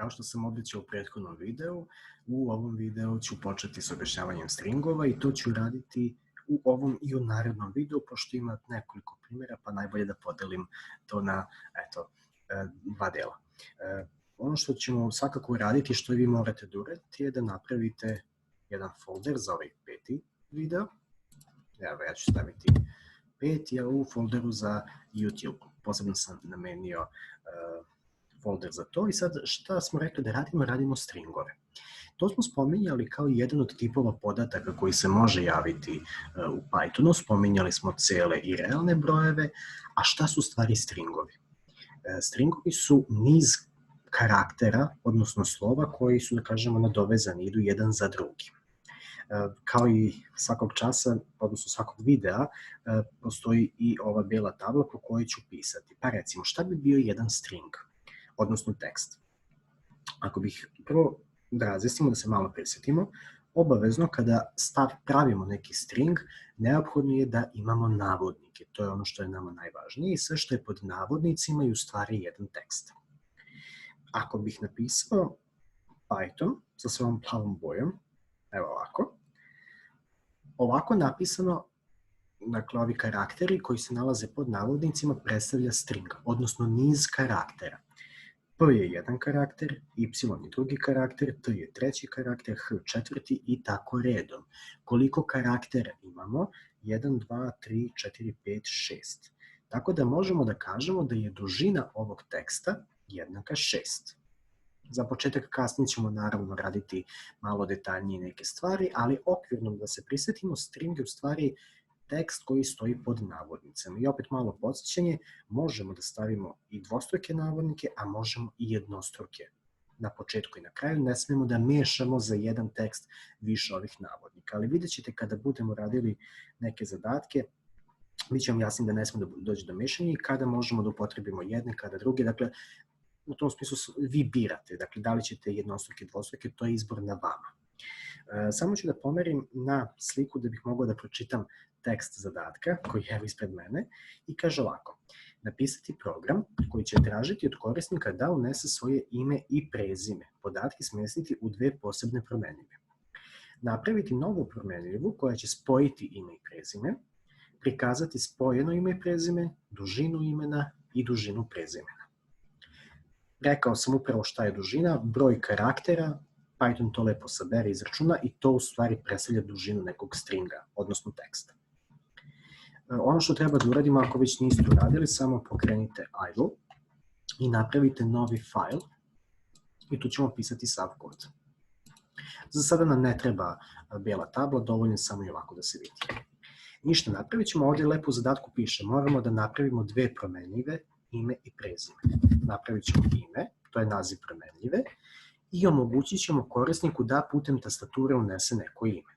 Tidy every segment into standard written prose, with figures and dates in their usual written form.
Kao što sam obećao u prethodnom videu, u ovom videu ću početi s objašnjavanjem stringova i to ću raditi u ovom i u narednom videu, pošto ima nekoliko primjera, pa najbolje da podelim to na dva dela. Ono što ćemo svakako uraditi, što vi morate da uradite, je da napravite jedan folder za ovaj peti video. Evo, ja ću staviti peti, a u folderu za YouTube. Posebno sam namenio folder za to. I sad šta smo rekli da radimo? Radimo stringove. To smo spominjali kao jedan od tipova podataka koji se može javiti u Pythonu. Spominjali smo cele i realne brojeve. A šta su stvari stringovi? Stringovi su niz karaktera, odnosno slova, koji su, da kažemo, nadovezani, idu jedan za drugi. Kao i svakog časa, odnosno svakog videa, postoji i ova bela tabla po kojoj ću pisati. Pa recimo, šta bi bio jedan string, odnosno tekst? Ako bih prvo da razjasnimo, da se malo prisjetimo, obavezno kada pravimo neki string, neophodno je da imamo navodnike. To je ono što je nama najvažnije i sve što je pod navodnicima je u stvari jedan tekst. Ako bih napisao Python sa svojom plavom bojom, evo ovako, ovako napisano, dakle, ovi karakteri koji se nalaze pod navodnicima predstavlja string, odnosno niz karaktera. P je jedan karakter, Y je drugi karakter, T je treći karakter, H četvrti i tako redom. Koliko karaktera imamo? 1, 2, 3, 4, 5, 6. Tako da možemo da kažemo da je dužina ovog teksta jednaka 6. Za početak kasnije ćemo naravno raditi malo detaljnije neke stvari, ali okvirno da se prisjetimo, string je u stvari tekst koji stoji pod navodnicama. I opet malo podsjećanje, možemo da stavimo i dvostruke navodnike, a možemo i jednostruke. Na početku i na kraju ne smemo da miješamo za jedan tekst više ovih navodnika. Ali vidjet ćete kada budemo radili neke zadatke, bit će vam jasno da ne smemo da dođe do miješanja i kada možemo da upotrebimo jedne, kada druge. Dakle, u tom smislu vi birate. Dakle, da li ćete jednostruke, dvostruke, to je izbor na vama. Samo ću da pomerim na sliku da bih mogao da pročitam tekst zadatka koji je ispred mene i kaže ovako: napisati program koji će tražiti od korisnika da unese svoje ime i prezime, podatke smestiti u dve posebne promenljive. Napraviti novu promenljivu koja će spojiti ime i prezime, prikazati spojeno ime i prezime, dužinu imena i dužinu prezimena. Rekao sam upravo šta je dužina, broj karaktera, Python to lepo sabere i izračuna i to u stvari predstavlja dužinu nekog stringa, odnosno teksta. Ono što treba da uradimo, ako već niste uradili, samo pokrenite idle i napravite novi file i tu ćemo pisati sav kod. Za sada nam ne treba bela tabla, dovoljno samo i ovako da se vidi. Ništa, napravit ćemo, ovdje lepo u zadatku piše, moramo da napravimo dve promenljive, ime i prezime. Napravit ćemo ime, to je naziv promenljive, i omogućit ćemo korisniku da putem tastature unese neko ime.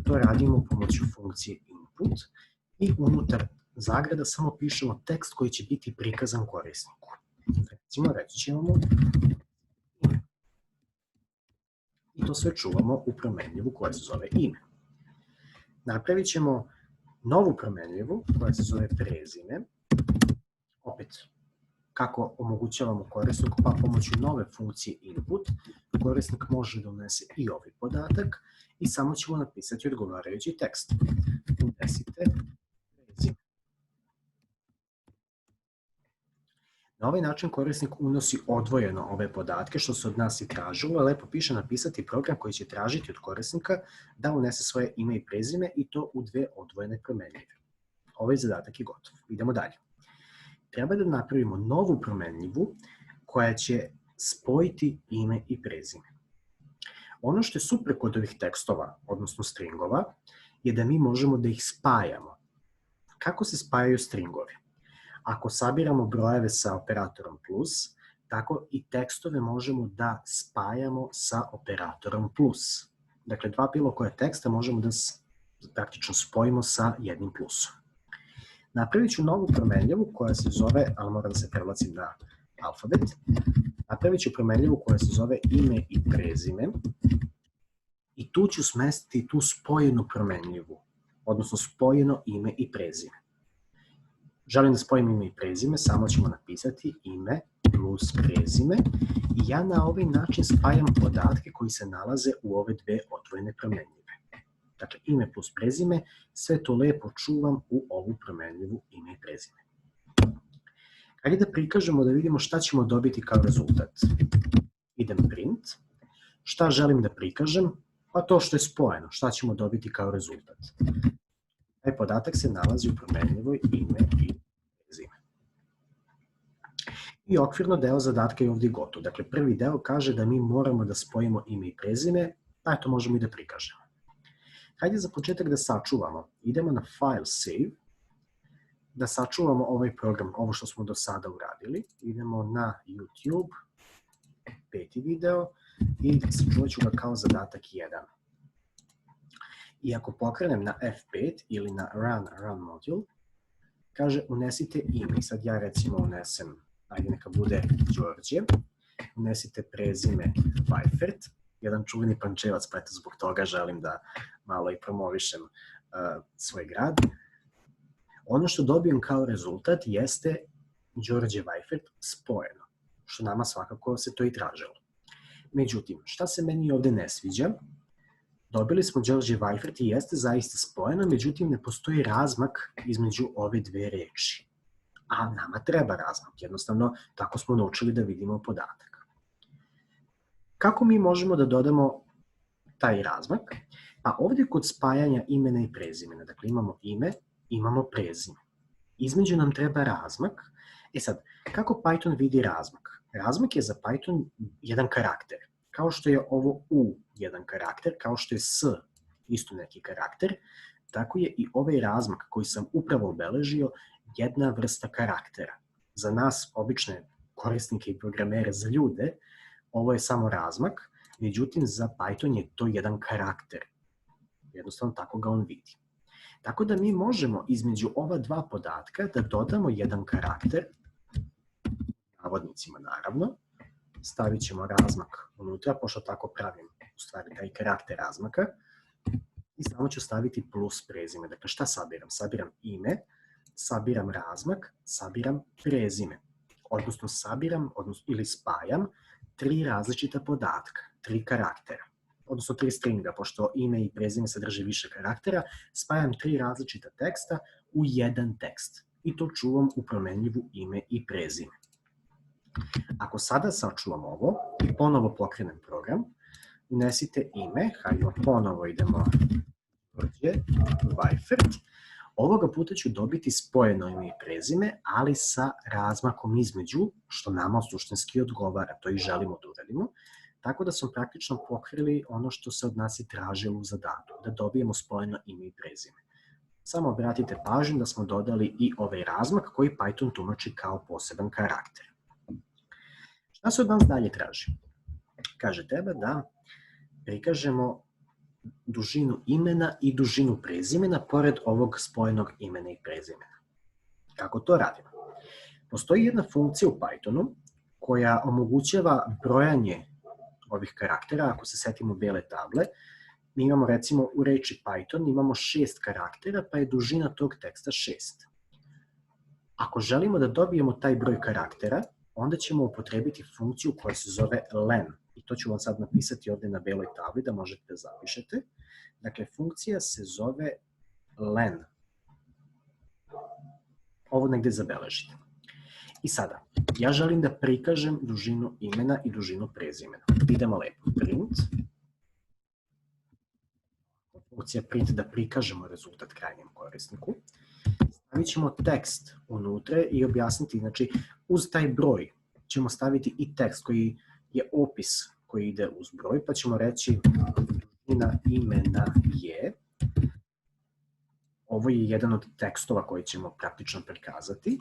To radimo pomoću funkcije input i unutar zagrada samo pišemo tekst koji će biti prikazan korisniku. Recimo, reći ćemo mu ime. I to sve čuvamo u promenljivu koja se zove ime. Napravit ćemo novu promenljivu koja se zove prezime. Opet, kako omogućavamo korisniku, pa pomoću nove funkcije input, korisnik može da unese i ovaj podatak i samo ćemo napisati odgovarajući tekst. Unesite prezime. Na ovaj način korisnik unosi odvojeno ove podatke, što se od nas i tražilo, lepo piše napisati program koji će tražiti od korisnika da unese svoje ime i prezime i to u dve odvojene promenljive. Ovaj zadatak je gotov. Idemo dalje. Treba da napravimo novu promenljivu koja će spojiti ime i prezime. Ono što je super kod ovih tekstova, odnosno stringova, je da mi možemo da ih spajamo. Kako se spajaju stringovi? Ako sabiramo brojeve sa operatorom plus, tako i tekstove možemo da spajamo sa operatorom plus. Dakle, dva bilo koje teksta možemo da praktično spojimo sa jednim plusom. Napravit ću novu promenljivu koja se zove, ali moram da se prebacim na alfabet, napravit ću promenljivu koja se zove ime i prezime i tu ću smestiti tu spojenu promenljivu, odnosno spojeno ime i prezime. Želim da spojim ime i prezime, samo ćemo napisati ime plus prezime I ja na ovaj način spajam podatke koji se nalaze u ove dve odvojene promenljive. Dakle, ime plus prezime, sve to lepo čuvam u ovu promenljivu ime i prezime. Hajde da prikažemo da vidimo šta ćemo dobiti kao rezultat. Idem print. Šta želim da prikažem? Pa to što je spojeno. Šta ćemo dobiti kao rezultat? Taj podatak se nalazi u promenljivoj ime i prezime. I okvirno deo zadatka je ovdje gotov. Dakle, prvi deo kaže da mi moramo da spojimo ime i prezime, a to možemo i da prikažemo. Hajde za početak da sačuvamo. Idemo na File, Save, da sačuvamo ovaj program, ovo što smo do sada uradili. Idemo na YouTube, 5. video, i sačuvat ću ga kao zadatak 1. I ako pokrenem na F5 ili na Run Module, kaže unesite ime. I sad ja recimo unesem, ajde neka bude Đorđe, unesite prezime Vajfert, jedan čuveni Pančevac, pa eto zbog toga želim da malo i promovišem svoj grad. Ono što dobijem kao rezultat jeste Đorđe Vajfert spojeno, što nama svakako se to i tražilo. Međutim, šta se meni ovde ne sviđa? Dobili smo Đorđe Vajfert i jeste zaista spojeno, međutim ne postoji razmak između ove dve reči. A nama treba razmak, jednostavno tako smo naučili da vidimo podatak. Kako mi možemo da dodamo taj razmak? Pa ovdje kod spajanja imena i prezimena, dakle imamo ime, imamo prezime. Između nam treba razmak. E sad, kako Python vidi razmak? Razmak je za Python jedan karakter. Kao što je ovo U jedan karakter, kao što je S isto neki karakter, tako je i ovaj razmak koji sam upravo obeležio jedna vrsta karaktera. Za nas, obične korisnike i programere, za ljude, ovo je samo razmak, međutim za Python je to jedan karakter. Jednostavno tako ga on vidi. Tako da mi možemo između ova dva podatka da dodamo jedan karakter, navodnicima naravno, stavit ćemo razmak unutra, pošto tako pravim u stvari taj karakter razmaka, i samo ću staviti plus prezime. Dakle, šta sabiram? Sabiram ime, sabiram razmak, sabiram prezime. Odnosno sabiram ili spajam tri različita podatka, tri karaktera. Odnosno tri stringa, pošto ime i prezime sadrže više karaktera, spajam tri različita teksta u jedan tekst. I to čuvam u promenljivu ime i prezime. Ako sada sačuvam ovo i ponovo pokrenem program, unesite ime, hajdemo ponovo idemo Vajfert. Ovoga puta ću dobiti spojeno ime i prezime, ali sa razmakom između, što nama suštinski odgovara, to i želimo da uradimo. Tako da smo praktično pokrili ono što se od nas i tražilo u zadatku, da dobijemo spojeno ime i prezime. Samo obratite pažnju da smo dodali i ovaj razmak koji Python tumači kao poseban karakter. Šta se od nas dalje traži? Kaže, treba da prikažemo dužinu imena i dužinu prezimena pored ovog spojenog imena i prezimena. Kako to radimo? Postoji jedna funkcija u Pythonu koja omogućava brojanje ovih karaktera. Ako se setimo bele table, mi imamo recimo u reči Python imamo 6 karaktera, pa je dužina tog teksta 6. Ako želimo da dobijemo taj broj karaktera, onda ćemo upotrebiti funkciju koja se zove len. I to ću vam sad napisati ovde na beloj tabli da možete da zapišete. Dakle, funkcija se zove len. Ovo negde zabeležite. I sada, ja želim da prikažem dužinu imena i dužinu prezimena. Idemo lepo. Print. Funkcija print da prikažemo rezultat krajnjem korisniku. Stavit ćemo tekst unutra i objasniti, znači uz taj broj ćemo staviti i tekst koji je opis koji ide uz broj, pa ćemo reći dužina imena je. Ovo je jedan od tekstova koji ćemo praktično prikazati.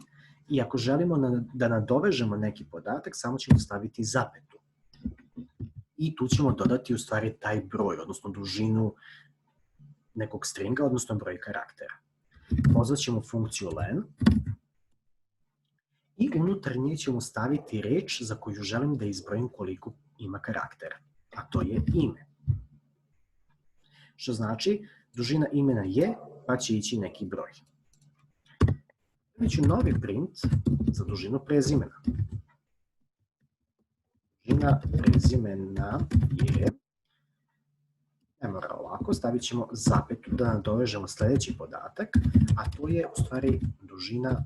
I ako želimo da nadovežemo neki podatak, samo ćemo staviti zapetu. I tu ćemo dodati u stvari taj broj, odnosno dužinu nekog stringa, odnosno broj karaktera. Pozvat ćemo funkciju len i unutar nje ćemo staviti reč za koju želim da izbrojim koliko ima karaktera, a to je ime. Što znači, dužina imena je, pa će ići neki broj. Stavit ću novi print za dužinu prezimena. dužina prezimena je, ne mora ovako, stavit ćemo zapetu da nadovežemo sledeći podatak, a to je u stvari dužina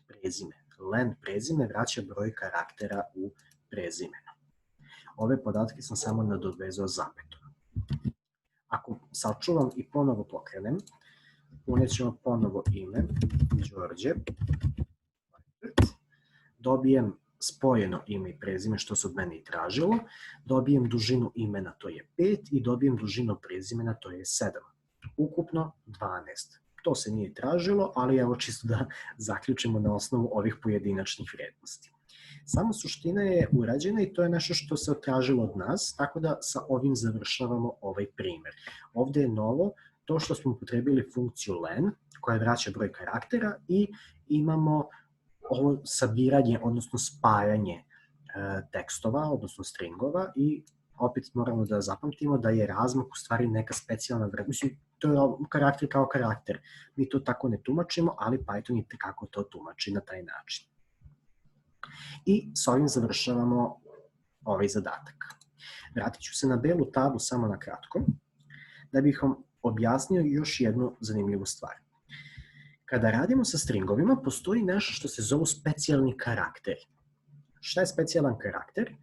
prezime. Len prezime vraća broj karaktera u prezimenu. Ove podatke sam samo nadovezao zapetom. Ako sačuvam i ponovo pokrenem, unijet ćemo ponovo ime, Đorđe, dobijem spojeno ime i prezime što se od mene i tražilo, dobijem dužinu imena, to je 5, i dobijem dužinu prezimena, to je 7. Ukupno 12. To se nije tražilo, ali evo čisto da zaključimo na osnovu ovih pojedinačnih vrednosti. Samo suština je urađena i to je nešto što se tražilo od nas, tako da sa ovim završavamo ovaj primer. Ovde je novo to što smo upotrebili funkciju len, koja vraća broj karaktera, i imamo ovo sabiranje, odnosno spajanje tekstova, odnosno stringova, i opet moramo da zapamtimo da je razmak u stvari neka specijalna vrednost. To je karakter kao karakter. Mi to tako ne tumačimo, ali Python je kako to tumači na taj način. I s ovim završavamo ovaj zadatak. Vratit ću se na belu tablu samo na kratko, da bih vam objasnio još jednu zanimljivu stvar. Kada radimo sa stringovima, postoji nešto što se zovu specijalni karakteri. Šta je specijalan karakter?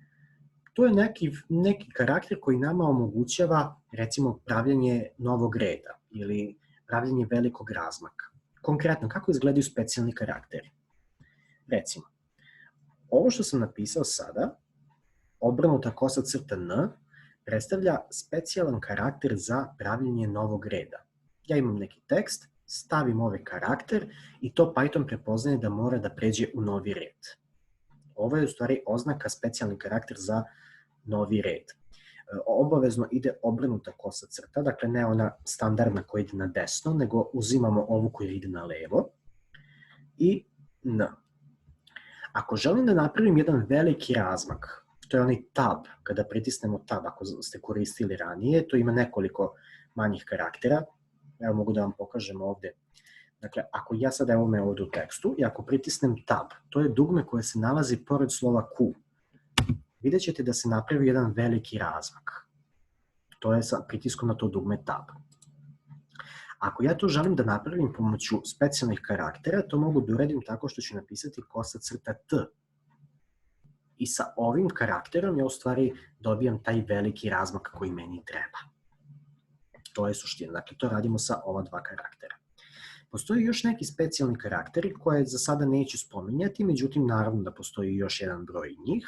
To je neki karakter koji nama omogućava, recimo, pravljanje novog reda ili pravljanje velikog razmaka. Konkretno, kako izgledaju specijalni karakteri? Recimo, ovo što sam napisao sada, obrnuta kosa crta N, predstavlja specijalan karakter za pravljanje novog reda. Ja imam neki tekst, stavim ovaj karakter i to Python prepoznaje da mora da pređe u novi red. Ovo je u stvari oznaka specijalni karakter za novi red. Obavezno ide obrnuta kosa crta, dakle ne ona standardna koja ide na desno, nego uzimamo ovu koja ide na levo i N. Ako želim da napravim jedan veliki razmak, to je onaj tab, kada pritisnemo tab, ako ste koristili ranije, to ima nekoliko manjih karaktera. Evo mogu da vam pokažem ovde. Dakle, ako ja sad evo me ovde u tekstu i ako pritisnem tab, to je dugme koje se nalazi pored slova Q. Vidjet ćete da se napravi jedan veliki razmak. To je sa pritiskom na to dugme tab. Ako ja to želim da napravim pomoću specijalnih karaktera, to mogu da uradim tako što ću napisati kosa crta T. I sa ovim karakterom ja u stvari dobijam taj veliki razmak koji meni treba. To je suština. Dakle, to radimo sa ova dva karaktera. Postoji još neki specijalni karakteri koje za sada neću spominjati, međutim, naravno da postoji još jedan broj njih.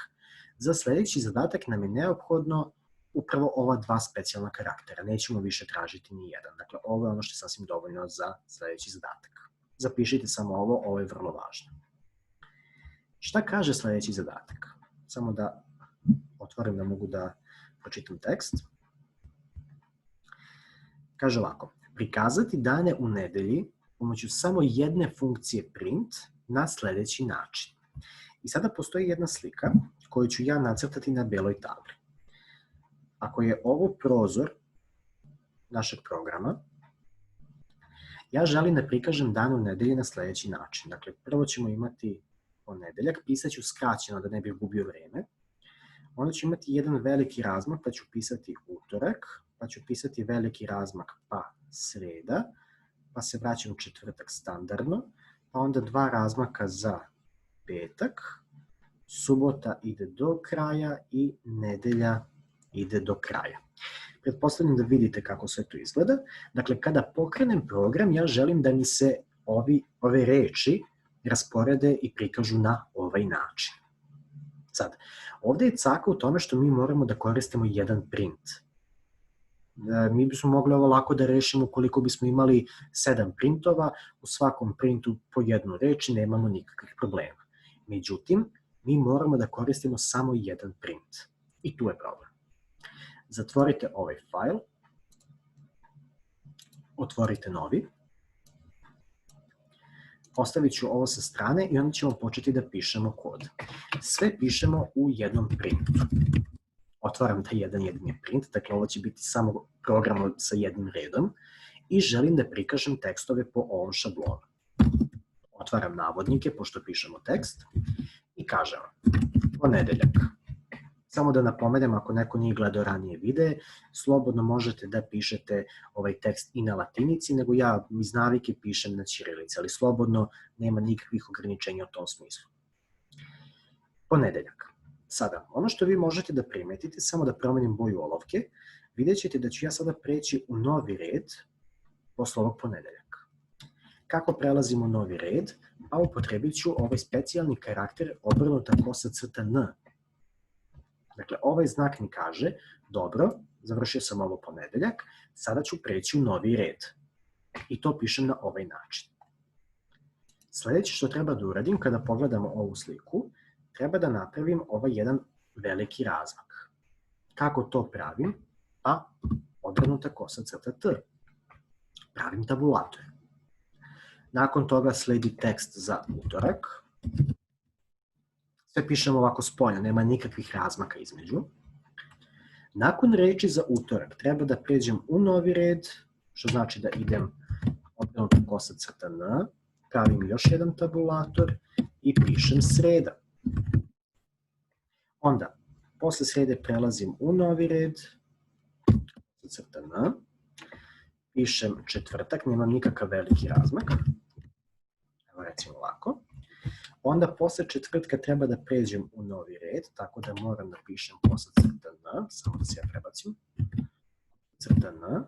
Za sledeći zadatak nam je neophodno upravo ova dva specijalna karaktera. Nećemo više tražiti ni jedan. Dakle, ovo je ono što je sasvim dovoljno za sledeći zadatak. Zapišite samo ovo je vrlo važno. Šta kaže sledeći zadatak? Samo da otvorim da mogu da pročitam tekst. Kaže ovako, prikazati dane u nedelji pomoću samo jedne funkcije print na sledeći način. I sada postoji jedna slika koju ću ja nacrtati na beloj tabli. Ako je ovo prozor našeg programa, ja želim da prikažem dan u nedelji na sledeći način. Dakle, prvo ćemo imati ponedeljak, pisat ću skraćeno da ne bih gubio vreme. Onda ću imati jedan veliki razmak, pa ću pisati utorak, pa ću pisati veliki razmak, pa sreda, pa se vraćam četvrtak standardno, pa onda dva razmaka za petak, subota ide do kraja i nedelja ide do kraja. Pretpostavljam da vidite kako sve to izgleda. Dakle, kada pokrenem program, ja želim da mi se ove reči rasporede i prikažu na ovaj način. Sad, ovde je caka u tome što mi moramo da koristimo jedan print. Mi bismo mogli ovo lako da rešimo ukoliko bismo imali 7 printova, u svakom printu po jednu reč i nemamo nikakvih problema. Međutim, mi moramo da koristimo samo jedan print. I tu je problem. Zatvorite ovaj fajl, otvorite novi, ostavit ću ovo sa strane i onda ćemo početi da pišemo kod. Sve pišemo u jednom printu. Otvaram taj jedan jedini print, dakle ovo će biti samo program sa jednim redom i želim da prikažem tekstove po ovom šablonu. Otvaram navodnike, pošto pišemo tekst, i kažem ponedeljak. Samo da napomenem, ako neko nije gledao ranije videe, slobodno možete da pišete ovaj tekst i na latinici, nego ja iz navike pišem na ćirilici, ali slobodno, nema nikakvih ograničenja u tom smislu. Ponedeljak. Sada, ono što vi možete da primetite, samo da promenim boju olovke, vidjet ćete da ću ja sada preći u novi red posle ovog ponedeljaka. Kako prelazim u novi red? Pa upotrebit ću ovaj specijalni karakter obrnuta kosa crta N. Dakle, ovaj znak mi kaže, dobro, završio sam ovo ponedeljak, sada ću preći u novi red. I to pišem na ovaj način. Sledeće što treba da uradim kada pogledamo ovu sliku, treba da napravim ovaj jedan veliki razmak. Kako to pravim? Pa obrnuta kosa crta T. Pravim tabulator. Nakon toga sledi tekst za utorak. Sve pišemo ovako spolja, nema nikakvih razmaka između. Nakon reči za utorak treba da pređem u novi red, što znači da idem obrnuta kosa crta N, pravim još jedan tabulator i pišem sreda. Onda, posle srede prelazim u novi red, crta N, pišem četvrtak, nemam nikakav veliki razmak. Evo recimo ovako. Onda posle četvrtka treba da pređem u novi red, tako da moram da pišem posle crta N, samo da se ja prebacim, crta N.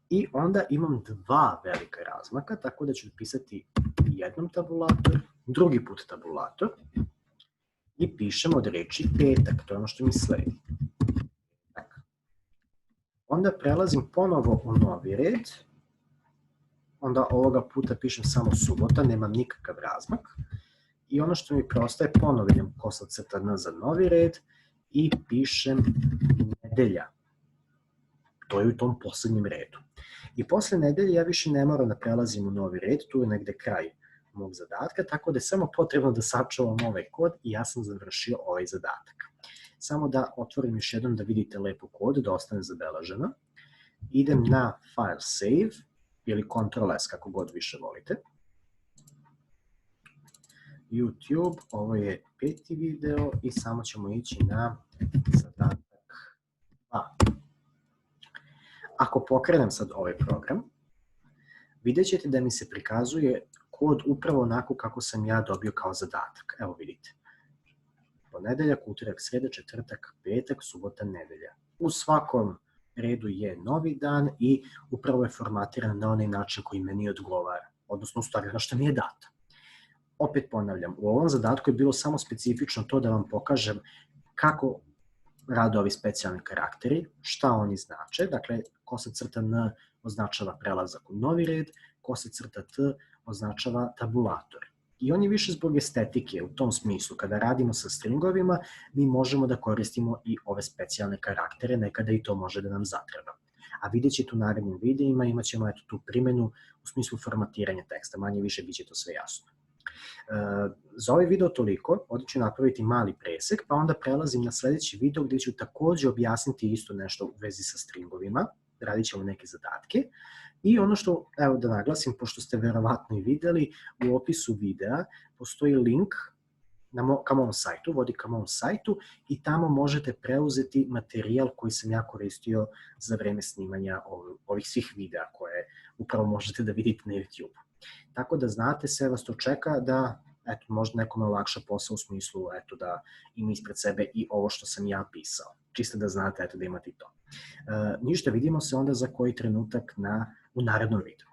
I onda imam dva velika razmaka, tako da ću pisati jednom tabulator, drugi put tabulator i pišem od reči petak, to je ono što mi sledi. Onda prelazim ponovo u novi red, onda ovoga puta pišem samo subota, nemam nikakav razmak. I ono što mi preostaje, ponovo idem kosa crta N za novi red i pišem nedelja. To je u tom poslednjem redu. I posle nedelje ja više ne moram da prelazim u novi red, tu je negde kraj mog zadatka, tako da je samo potrebno da sačuvam ovaj kod i ja sam završio ovaj zadatak. Samo da otvorim još jednom da vidite lepo kod, da ostane zabeleženo. Idem na File Save ili Ctrl+S, kako god više volite. YouTube, ovo je 5. video i samo ćemo ići na zadatak 2. Ako pokrenem sad ovaj program, vidjet ćete da mi se prikazuje kod upravo onako kako sam ja dobio kao zadatak. Evo vidite. Ponedeljak, utorak, sreda, četvrtak, petak, subota, nedelja. U svakom redu je novi dan i upravo je formatiran na onaj način koji meni odgovara, odnosno u stvari na što mi je dato. Opet ponavljam, u ovom zadatku je bilo samo specifično to da vam pokažem kako rade ovi specijalni karakteri, šta oni znače. Dakle, kosa crta N označava prelazak u novi red, kosa crta T označava tabulator. I on je više zbog estetike u tom smislu. Kada radimo sa stringovima, mi možemo da koristimo i ove specijalne karaktere, nekada i to može da nam zatreba. A vidjet ćete u narednim videima, imat ćemo tu primjenu u smislu formatiranja teksta, manje više bit će to sve jasno. Za ovaj video toliko, ovdje ću napraviti mali presek, pa onda prelazim na sledeći video gdje ću takođe objasniti isto nešto u vezi sa stringovima, radit ćemo neke zadatke. I ono što, evo da naglasim, pošto ste verovatno i videli, u opisu videa postoji link ka mom sajtu, vodi ka mom sajtu i tamo možete preuzeti materijal koji sam ja koristio za vreme snimanja ovih svih videa koje upravo možete da vidite na YouTube. Tako da znate, sve vas to čeka da možda nekome olakša posao u smislu da ima ispred sebe i ovo što sam ja pisao. Čisto da znate da imate i to. Ništa, vidimo se onda za koji trenutak u narednom videu.